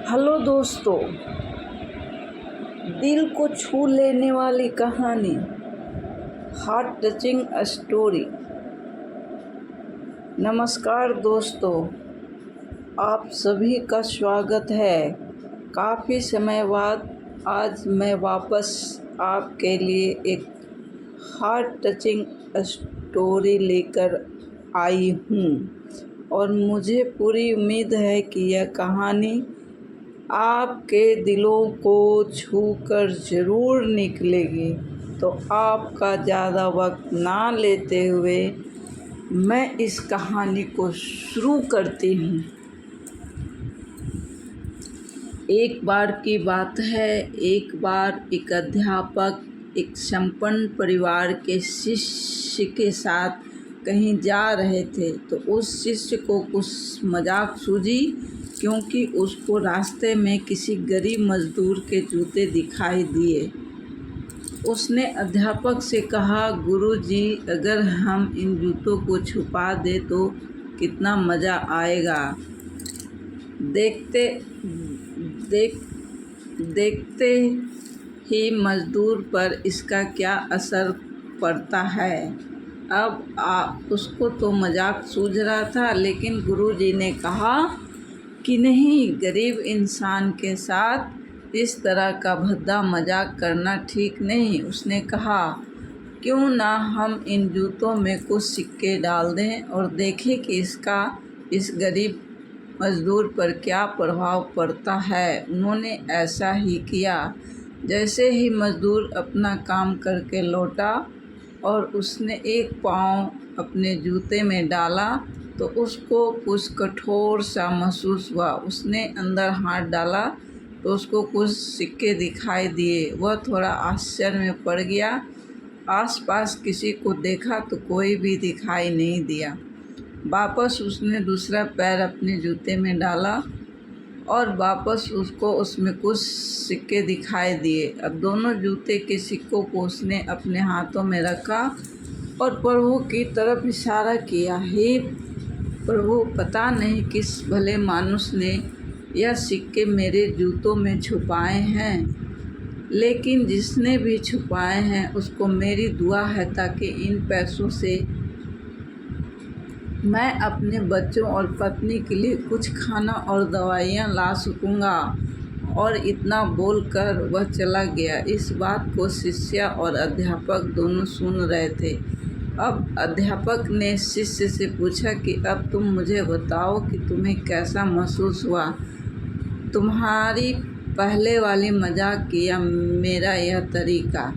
Hello दोस्तों, दिल को छू लेने वाली कहानी, हार्ट टचिंग स्टोरी। नमस्कार दोस्तों, आप सभी का स्वागत है। काफ़ी समय बाद आज मैं वापस आपके लिए एक हार्ट टचिंग स्टोरी लेकर आई हूँ और मुझे पूरी उम्मीद है कि यह कहानी आपके दिलों को छूकर ज़रूर निकलेगी। तो आपका ज़्यादा वक्त ना लेते हुए मैं इस कहानी को शुरू करती हूँ। एक बार की बात है, एक बार एक अध्यापक एक संपन्न परिवार के शिष्य के साथ कहीं जा रहे थे, तो उस शिष्य को कुछ मजाक सूझी क्योंकि उसको रास्ते में किसी गरीब मजदूर के जूते दिखाई दिए। उसने अध्यापक से कहा, गुरुजी, अगर हम इन जूतों को छुपा दे तो कितना मज़ा आएगा। देखते ही मजदूर पर इसका क्या असर पड़ता है। अब उसको तो मजाक सूझ रहा था, लेकिन गुरुजी ने कहा कि नहीं, गरीब इंसान के साथ इस तरह का भद्दा मजाक करना ठीक नहीं। उसने कहा, क्यों ना हम इन जूतों में कुछ सिक्के डाल दें और देखें कि इसका इस गरीब मजदूर पर क्या प्रभाव पड़ता है। उन्होंने ऐसा ही किया। जैसे ही मजदूर अपना काम करके लौटा और उसने एक पाँव अपने जूते में डाला तो उसको कुछ कठोर सा महसूस हुआ। उसने अंदर हाथ डाला तो उसको कुछ सिक्के दिखाई दिए। वह थोड़ा आश्चर्य में पड़ गया। आसपास किसी को देखा तो कोई भी दिखाई नहीं दिया। वापस उसने दूसरा पैर अपने जूते में डाला और वापस उसको उसमें कुछ सिक्के दिखाई दिए। अब दोनों जूते के सिक्कों को उसने अपने हाथों में रखा और प्रभु की तरफ इशारा किया, हे प्रभु, पता नहीं किस भले मानुष ने यह सिक्के मेरे जूतों में छुपाए हैं, लेकिन जिसने भी छुपाए हैं उसको मेरी दुआ है ताकि इन पैसों से मैं अपने बच्चों और पत्नी के लिए कुछ खाना और दवाइयाँ ला सकूँगा। और इतना बोलकर वह चला गया। इस बात को शिष्य और अध्यापक दोनों सुन रहे थे। अब अध्यापक ने शिष्य से पूछा कि अब तुम मुझे बताओ कि तुम्हें कैसा महसूस हुआ, तुम्हारी पहले वाली मजाक की या मेरा यह तरीका।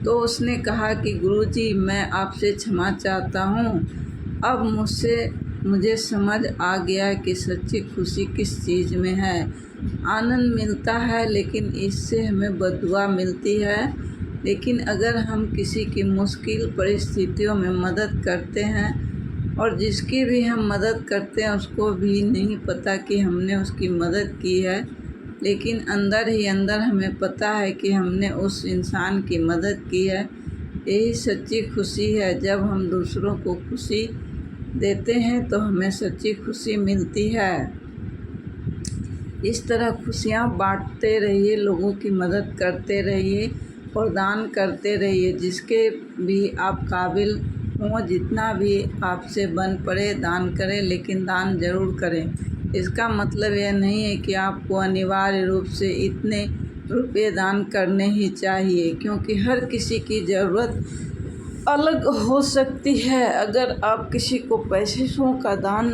तो उसने कहा कि गुरुजी, मैं आपसे क्षमा चाहता हूँ। अब मुझे समझ आ गया कि सच्ची खुशी किस चीज़ में है। आनंद मिलता है, लेकिन इससे हमें बददुआ मिलती है। लेकिन अगर हम किसी की मुश्किल परिस्थितियों में मदद करते हैं और जिसकी भी हम मदद करते हैं उसको भी नहीं पता कि हमने उसकी मदद की है, लेकिन अंदर ही अंदर हमें पता है कि हमने उस इंसान की मदद की है, यही सच्ची खुशी है। जब हम दूसरों को खुशी देते हैं तो हमें सच्ची खुशी मिलती है। इस तरह खुशियाँ बांटते रहिए, लोगों की मदद करते रहिए और दान करते रहिए। जिसके भी आप काबिल हों, जितना भी आपसे बन पड़े दान करें, लेकिन दान ज़रूर करें। इसका मतलब यह नहीं है कि आपको अनिवार्य रूप से इतने रुपये दान करने ही चाहिए, क्योंकि हर किसी की ज़रूरत अलग हो सकती है। अगर आप किसी को पैसों का दान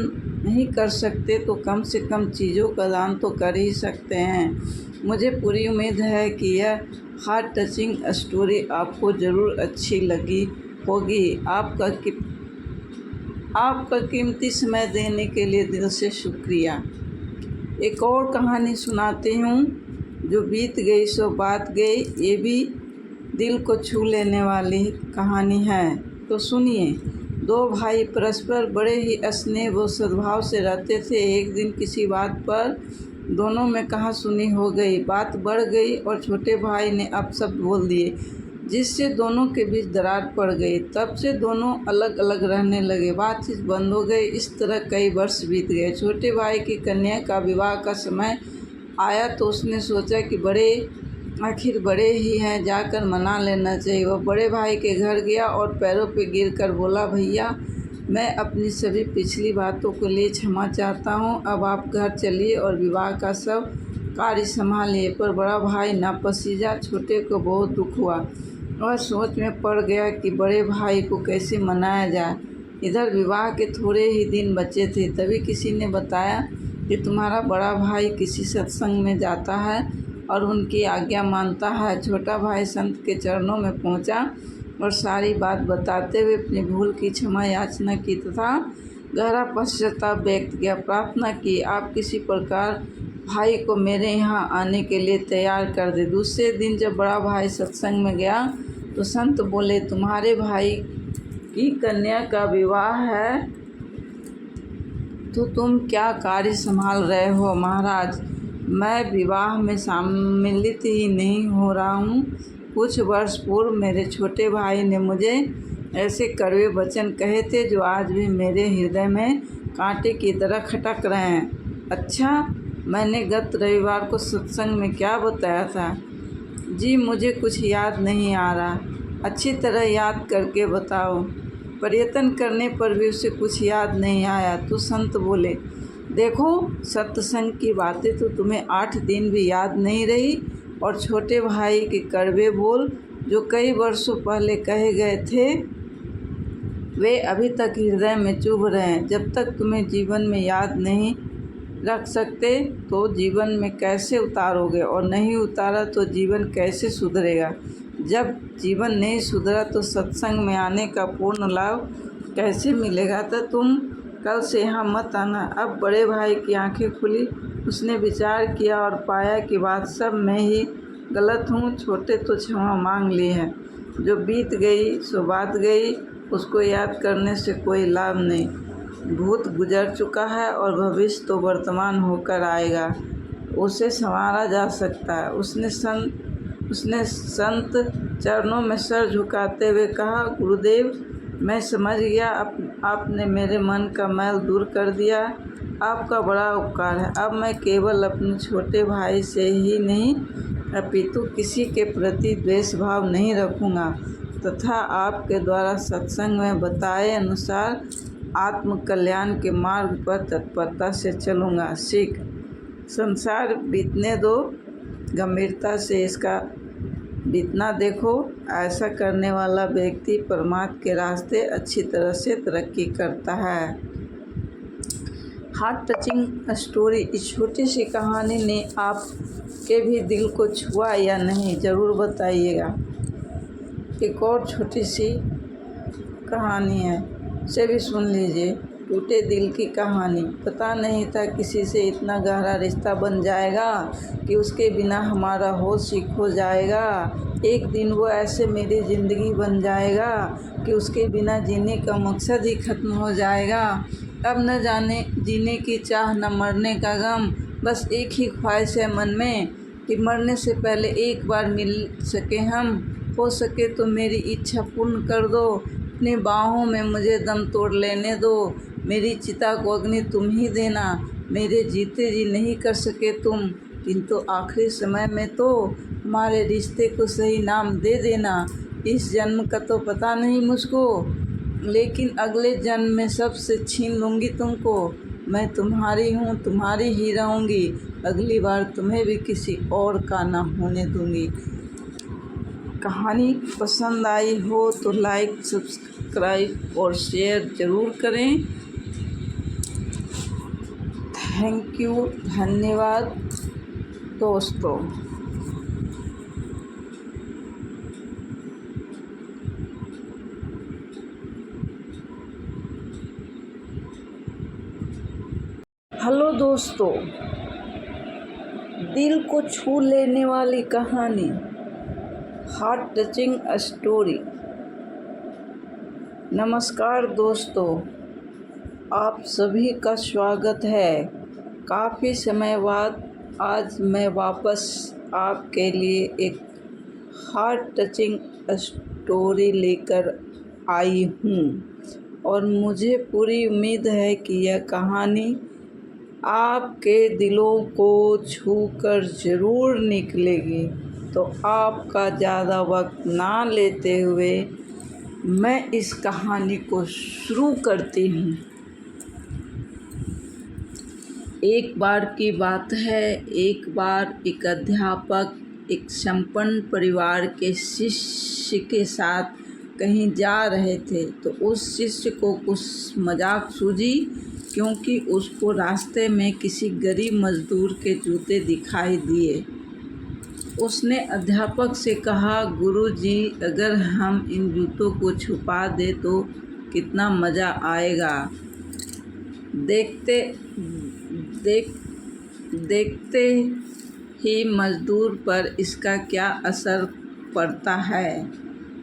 नहीं कर सकते तो कम से कम चीज़ों का दान तो कर ही सकते हैं। मुझे पूरी उम्मीद है कि यह हार्ट टचिंग स्टोरी आपको ज़रूर अच्छी लगी होगी। आपका कीमती समय देने के लिए दिल से शुक्रिया। एक और कहानी सुनाती हूँ, जो बीत गई सो बात गई। ये भी दिल को छू लेने वाली कहानी है, तो सुनिए। दो भाई परस्पर बड़े ही स्नेह व सद्भाव से रहते थे। एक दिन किसी बात पर दोनों में कहा सुनी हो गई। बात बढ़ गई और छोटे भाई ने अपशब्द बोल दिए। जिससे दोनों के बीच दरार पड़ गई। तब से दोनों अलग अलग रहने लगे, बातचीत बंद हो गई। इस तरह कई वर्ष बीत गए। छोटे भाई की कन्या का विवाह का समय आया तो उसने सोचा कि आखिर बड़े ही हैं, जाकर मना लेना चाहिए। वह बड़े भाई के घर गया और पैरों पे गिरकर बोला, भैया, मैं अपनी सभी पिछली बातों के लिए क्षमा चाहता हूँ। अब आप घर चलिए और विवाह का सब कार्य संभालिए। पर बड़ा भाई नापसीजा। छोटे को बहुत दुख हुआ। वह सोच में पड़ गया कि बड़े भाई को कैसे मनाया जाए। इधर विवाह के थोड़े ही दिन बचे थे, तभी किसी ने बताया कि तुम्हारा बड़ा भाई किसी सत्संग में जाता है और उनकी आज्ञा मानता है। छोटा भाई संत के चरणों में पहुंचा और सारी बात बताते हुए अपनी भूल की क्षमा याचना की तथा गहरा पश्चाताप व्यक्त किया। प्रार्थना की, आप किसी प्रकार भाई को मेरे यहाँ आने के लिए तैयार कर दे। दूसरे दिन जब बड़ा भाई सत्संग में गया तो संत बोले, तुम्हारे भाई की कन्या का विवाह है तो तुम क्या कार्य संभाल रहे हो? महाराज, मैं विवाह में सम्मिलित ही नहीं हो रहा हूँ। कुछ वर्ष पूर्व मेरे छोटे भाई ने मुझे ऐसे कड़वे वचन कहे थे जो आज भी मेरे हृदय में कांटे की तरह खटक रहे हैं। अच्छा, मैंने गत रविवार को सत्संग में क्या बताया था? जी, मुझे कुछ याद नहीं आ रहा। अच्छी तरह याद करके बताओ। प्रयत्न करने पर भी उसे कुछ याद नहीं आया तो संत बोले, देखो, सत्संग की बातें तो तुम्हें 8 दिन भी याद नहीं रही और छोटे भाई के कड़वे बोल जो कई वर्षों पहले कहे गए थे वे अभी तक हृदय में चुभ रहे हैं। जब तक तुम्हें जीवन में याद नहीं रख सकते तो जीवन में कैसे उतारोगे, और नहीं उतारा तो जीवन कैसे सुधरेगा? जब जीवन नहीं सुधरा तो सत्संग में आने का पूर्ण लाभ कैसे मिलेगा? तो तुम कल से यहाँ मत आना। अब बड़े भाई की आंखें खुली। उसने विचार किया और पाया कि बात सब मैं ही गलत हूँ। छोटे तो क्षमा मांग ली है। जो बीत गई सो बात गई, उसको याद करने से कोई लाभ नहीं। भूत गुजर चुका है और भविष्य तो वर्तमान होकर आएगा। उसे संवारा जा सकता है। उसने संत चरणों में सर झुकाते हुए कहा, गुरुदेव, मैं समझ गया। आपने मेरे मन का मैल दूर कर दिया। आपका बड़ा उपकार है। अब मैं केवल अपने छोटे भाई से ही नहीं अपितु किसी के प्रति द्वेष भाव नहीं रखूँगा तथा आपके द्वारा सत्संग में बताए अनुसार आत्म कल्याण के मार्ग पर तत्परता से चलूँगा। सीख, संसार बीतने दो, गंभीरता से इसका बीतना देखो। ऐसा करने वाला व्यक्ति परमात्मा के रास्ते अच्छी तरह से तरक्की करता है। Heart touching story. इस छोटी सी कहानी ने आपके भी दिल को छुआ या नहीं, ज़रूर बताइएगा। एक और छोटी सी कहानी है, उसे भी सुन लीजिए। टूटे दिल की कहानी। पता नहीं था किसी से इतना गहरा रिश्ता बन जाएगा कि उसके बिना हमारा होश ही खो जाएगा। एक दिन वो ऐसे मेरी ज़िंदगी बन जाएगा कि उसके बिना जीने का मकसद ही ख़त्म हो जाएगा। अब न जाने जीने की चाह, न मरने का गम। बस एक ही ख्वाहिश है मन में कि मरने से पहले एक बार मिल सके हम। हो सके तो मेरी इच्छा पूर्ण कर दो। अपनी बाहों में मुझे दम तोड़ लेने दो। मेरी चिता को अग्नि तुम ही देना। मेरे जीते जी नहीं कर सके तुम, किंतु आखिरी समय में तो हमारे रिश्ते को सही नाम दे देना। इस जन्म का तो पता नहीं मुझको, लेकिन अगले जन्म में सबसे छीन लूँगी तुमको। मैं तुम्हारी हूँ, तुम्हारी ही रहूँगी। अगली बार तुम्हें भी किसी और का ना होने दूँगी। कहानी पसंद आई हो तो लाइक, सब्सक्राइब और शेयर ज़रूर करें। थैंक यू, धन्यवाद दोस्तों। हेलो दोस्तों, दिल को छू लेने वाली कहानी, हार्ट टचिंग स्टोरी। नमस्कार दोस्तों, आप सभी का स्वागत है। काफ़ी समय बाद आज मैं वापस आपके लिए एक हार्ट टचिंग स्टोरी लेकर आई हूँ और मुझे पूरी उम्मीद है कि यह कहानी आपके दिलों को छूकर ज़रूर निकलेगी। तो आपका ज़्यादा वक्त ना लेते हुए मैं इस कहानी को शुरू करती हूँ। एक बार की बात है, एक बार एक अध्यापक एक संपन्न परिवार के शिष्य के साथ कहीं जा रहे थे, तो उस शिष्य को कुछ मजाक सूझी क्योंकि उसको रास्ते में किसी गरीब मजदूर के जूते दिखाई दिए। उसने अध्यापक से कहा, गुरुजी, अगर हम इन जूतों को छुपा दें तो कितना मज़ा आएगा। देखते ही मजदूर पर इसका क्या असर पड़ता है।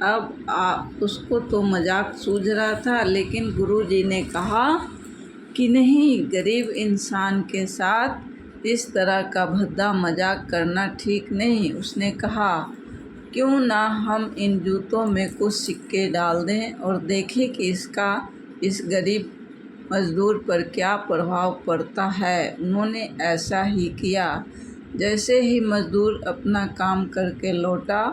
अब उसको तो मजाक सूझ रहा था, लेकिन गुरुजी ने कहा कि नहीं, गरीब इंसान के साथ इस तरह का भद्दा मजाक करना ठीक नहीं। उसने कहा, क्यों ना हम इन जूतों में कुछ सिक्के डाल दें और देखें कि इसका इस गरीब मजदूर पर क्या प्रभाव पड़ता है। उन्होंने ऐसा ही किया। जैसे ही मजदूर अपना काम करके लौटा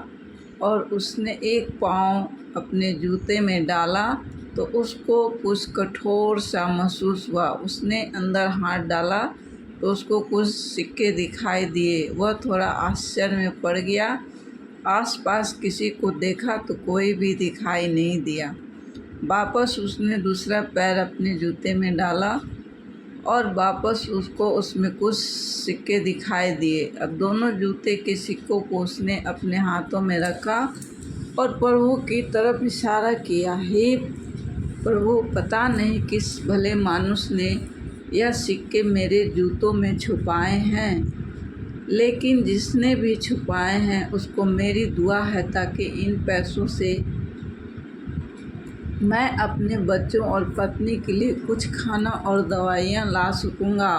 और उसने एक पाँव अपने जूते में डाला तो उसको कुछ कठोर सा महसूस हुआ। उसने अंदर हाथ डाला तो उसको कुछ सिक्के दिखाई दिए। वह थोड़ा आश्चर्य में पड़ गया। आसपास किसी को देखा तो कोई भी दिखाई नहीं दिया। वापस उसने दूसरा पैर अपने जूते में डाला और वापस उसको उसमें कुछ सिक्के दिखाई दिए। अब दोनों जूते के सिक्कों को उसने अपने हाथों में रखा और प्रभु की तरफ इशारा किया, हे प्रभु, पता नहीं किस भले मानुष ने यह सिक्के मेरे जूतों में छुपाए हैं, लेकिन जिसने भी छुपाए हैं उसको मेरी दुआ है ताकि इन पैसों से मैं अपने बच्चों और पत्नी के लिए कुछ खाना और दवाइयाँ ला सकूँगा।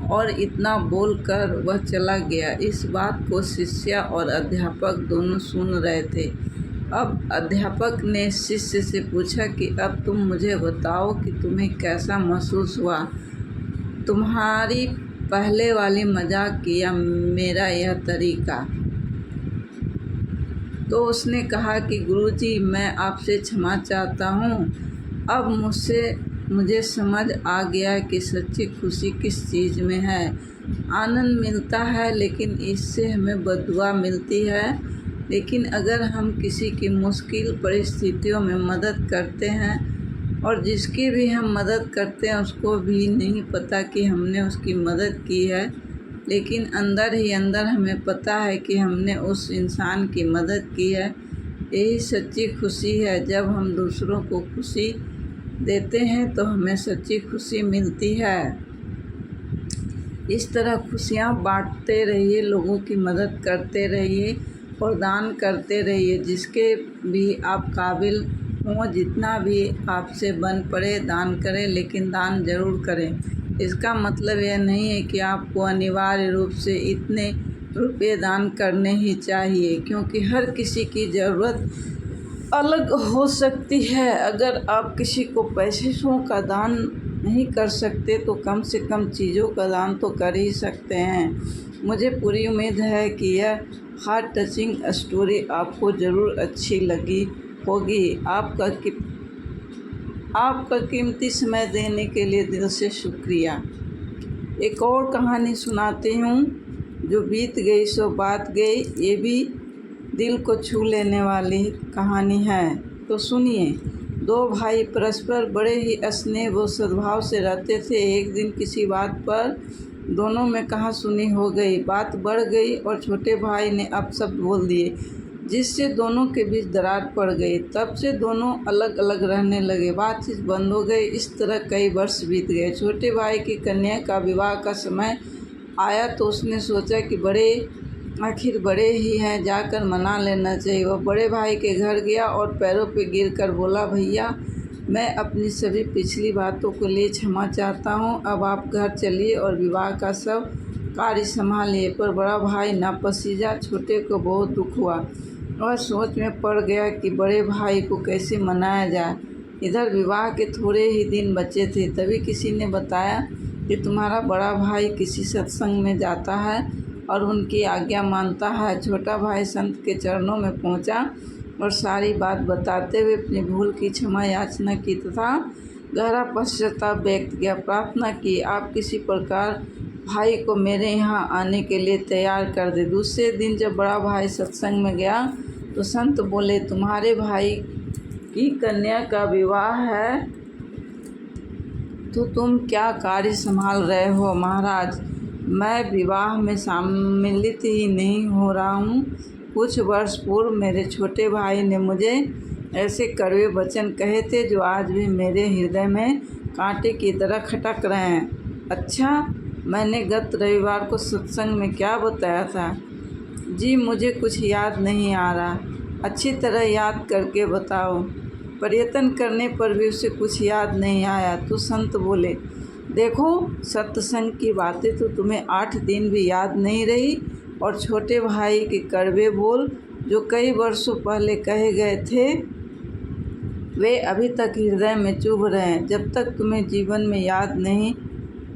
और इतना बोलकर वह चला गया। इस बात को शिष्य और अध्यापक दोनों सुन रहे थे। अब अध्यापक ने शिष्य से पूछा कि अब तुम मुझे बताओ कि तुम्हें कैसा महसूस हुआ, तुम्हारी पहले वाली मजाक की या मेरा यह तरीका। तो उसने कहा कि गुरुजी, मैं आपसे क्षमा चाहता हूँ। अब मुझे समझ आ गया कि सच्ची खुशी किस चीज़ में है। आनंद मिलता है, लेकिन इससे हमें बददुआ मिलती है। लेकिन अगर हम किसी की मुश्किल परिस्थितियों में मदद करते हैं और जिसकी भी हम मदद करते हैं उसको भी नहीं पता कि हमने उसकी मदद की है, लेकिन अंदर ही अंदर हमें पता है कि हमने उस इंसान की मदद की है, यही सच्ची खुशी है। जब हम दूसरों को खुशी देते हैं तो हमें सच्ची खुशी मिलती है। इस तरह खुशियाँ बांटते रहिए, लोगों की मदद करते रहिए और दान करते रहिए। जिसके भी आप काबिल हों, जितना भी आपसे बन पड़े दान करें, लेकिन दान ज़रूर करें। इसका मतलब यह नहीं है कि आपको अनिवार्य रूप से इतने रुपये दान करने ही चाहिए, क्योंकि हर किसी की ज़रूरत अलग हो सकती है। अगर आप किसी को पैसों का दान नहीं कर सकते तो कम से कम चीज़ों का दान तो कर ही सकते हैं। मुझे पूरी उम्मीद है कि यह हार्ट टचिंग स्टोरी आपको ज़रूर अच्छी लगी होगी। आपका कीमती समय देने के लिए दिल से शुक्रिया। एक और कहानी सुनाती हूँ, जो बीत गई सो बात गई। ये भी दिल को छू लेने वाली कहानी है, तो सुनिए। दो भाई परस्पर बड़े ही स्नेह व सद्भाव से रहते थे। एक दिन किसी बात पर दोनों में कहा-सुनी हो गई। बात बढ़ गई और छोटे भाई ने अपशब्द बोल दिए, जिससे दोनों के बीच दरार पड़ गई। तब से दोनों अलग अलग रहने लगे, बातचीत बंद हो गई। इस तरह कई वर्ष बीत गए। छोटे भाई की कन्या का विवाह का समय आया तो उसने सोचा कि आखिर बड़े ही हैं, जाकर मना लेना चाहिए। वह बड़े भाई के घर गया और पैरों पे गिरकर बोला, भैया, मैं अपनी सभी पिछली बातों के लिए क्षमा चाहता हूँ। अब आप घर चलिए और विवाह का सब कार्य संभालिए। पर बड़ा भाई नापसंद, छोटे को बहुत दुख हुआ। वह सोच में पड़ गया कि बड़े भाई को कैसे मनाया जाए। इधर विवाह के थोड़े ही दिन बचे थे, तभी किसी ने बताया कि तुम्हारा बड़ा भाई किसी सत्संग में जाता है और उनकी आज्ञा मानता है। छोटा भाई संत के चरणों में पहुंचा और सारी बात बताते हुए अपनी भूल की क्षमा याचना की तथा गहरा पश्चाताप व्यक्त किया। प्रार्थना की, आप किसी प्रकार भाई को मेरे यहाँ आने के लिए तैयार कर दे। दूसरे दिन जब बड़ा भाई सत्संग में गया तो संत बोले, तुम्हारे भाई की कन्या का विवाह है तो तुम क्या कार्य संभाल रहे हो? महाराज, मैं विवाह में सम्मिलित ही नहीं हो रहा हूँ। कुछ वर्ष पूर्व मेरे छोटे भाई ने मुझे ऐसे कड़वे वचन कहे थे जो आज भी मेरे हृदय में कांटे की तरह खटक रहे हैं। अच्छा, मैंने गत रविवार को सत्संग में क्या बताया था? जी, मुझे कुछ याद नहीं आ रहा। अच्छी तरह याद करके बताओ। प्रयत्न करने पर भी उसे कुछ याद नहीं आया तो संत बोले, देखो, सत्संग की बातें तो तुम्हें 8 दिन भी याद नहीं रही और छोटे भाई के कड़वे बोल जो कई वर्षों पहले कहे गए थे वे अभी तक हृदय में चुभ रहे हैं। जब तक तुम्हें जीवन में याद नहीं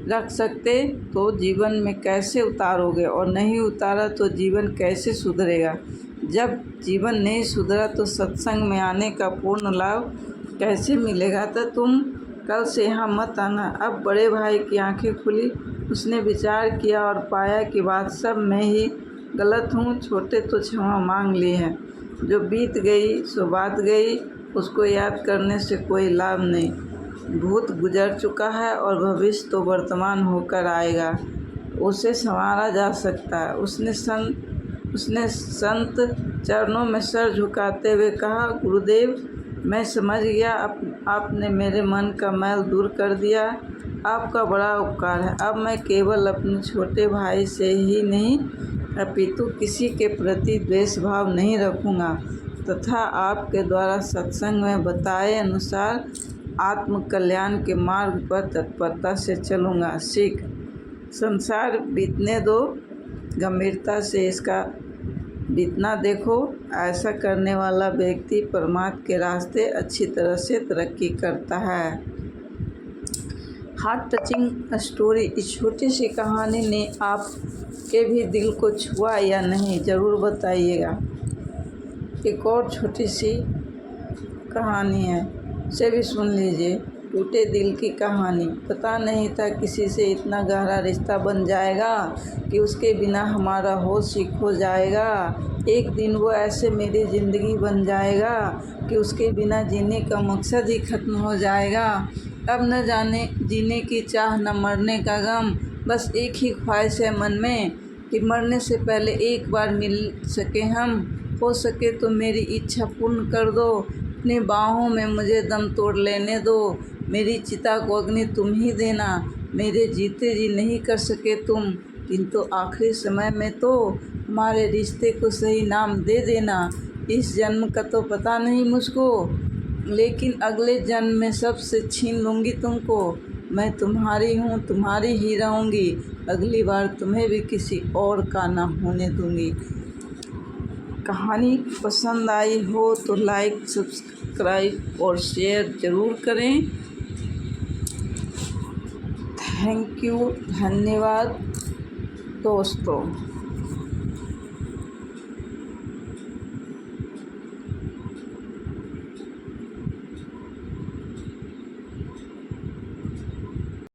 रख सकते तो जीवन में कैसे उतारोगे, और नहीं उतारा तो जीवन कैसे सुधरेगा? जब जीवन नहीं सुधरा तो सत्संग में आने का पूर्ण लाभ कैसे मिलेगा? तो तुम कल से यहाँ मत आना। अब बड़े भाई की आंखें खुली। उसने विचार किया और पाया कि बात सब मैं ही गलत हूँ। छोटे तो क्षमा मांग ली है। जो बीत गई सो बात गई, उसको याद करने से कोई लाभ नहीं। भूत गुजर चुका है और भविष्य तो वर्तमान होकर आएगा। उसे संवारा जा सकता है। उसने संत चरणों में सर झुकाते हुए कहा, गुरुदेव, मैं समझ गया, आपने मेरे मन का मैल दूर कर दिया। आपका बड़ा उपकार है। अब मैं केवल अपने छोटे भाई से ही नहीं अपितु किसी के प्रति द्वेष भाव नहीं रखूँगा तथा आपके द्वारा सत्संग में बताए अनुसार आत्म कल्याण के मार्ग पर तत्परता से चलूँगा। सीख, संसार बीतने दो, गंभीरता से इसका बीतना देखो। ऐसा करने वाला व्यक्ति परमात्मा के रास्ते अच्छी तरह से तरक्की करता है। Heart touching story. इस छोटी सी कहानी ने आपके भी दिल को छुआ या नहीं, ज़रूर बताइएगा। एक और छोटी सी कहानी है, उसे भी सुन लीजिए। टूटे दिल की कहानी। पता नहीं था किसी से इतना गहरा रिश्ता बन जाएगा कि उसके बिना हमारा होश ही खो जाएगा। एक दिन वो ऐसे मेरी ज़िंदगी बन जाएगा कि उसके बिना जीने का मकसद ही ख़त्म हो जाएगा। अब न जाने जीने की चाह न मरने का गम, बस एक ही ख्वाहिश है मन में कि मरने से पहले एक बार मिल सके हम। हो सके तो मेरी इच्छा पूर्ण कर दो। अपनी बाहों में मुझे दम तोड़ लेने दो। मेरी चिता को अग्नि तुम ही देना। मेरे जीते जी नहीं कर सके तुम, किंतु आखिरी समय में तो हमारे रिश्ते को सही नाम दे देना। इस जन्म का तो पता नहीं मुझको, लेकिन अगले जन्म में सबसे छीन लूँगी तुमको। मैं तुम्हारी हूँ, तुम्हारी ही रहूँगी। अगली बार तुम्हें भी किसी और का ना होने दूँगी। कहानी पसंद आई हो तो लाइक, सब्सक्राइब और शेयर ज़रूर करें। थैंक यू, धन्यवाद दोस्तों।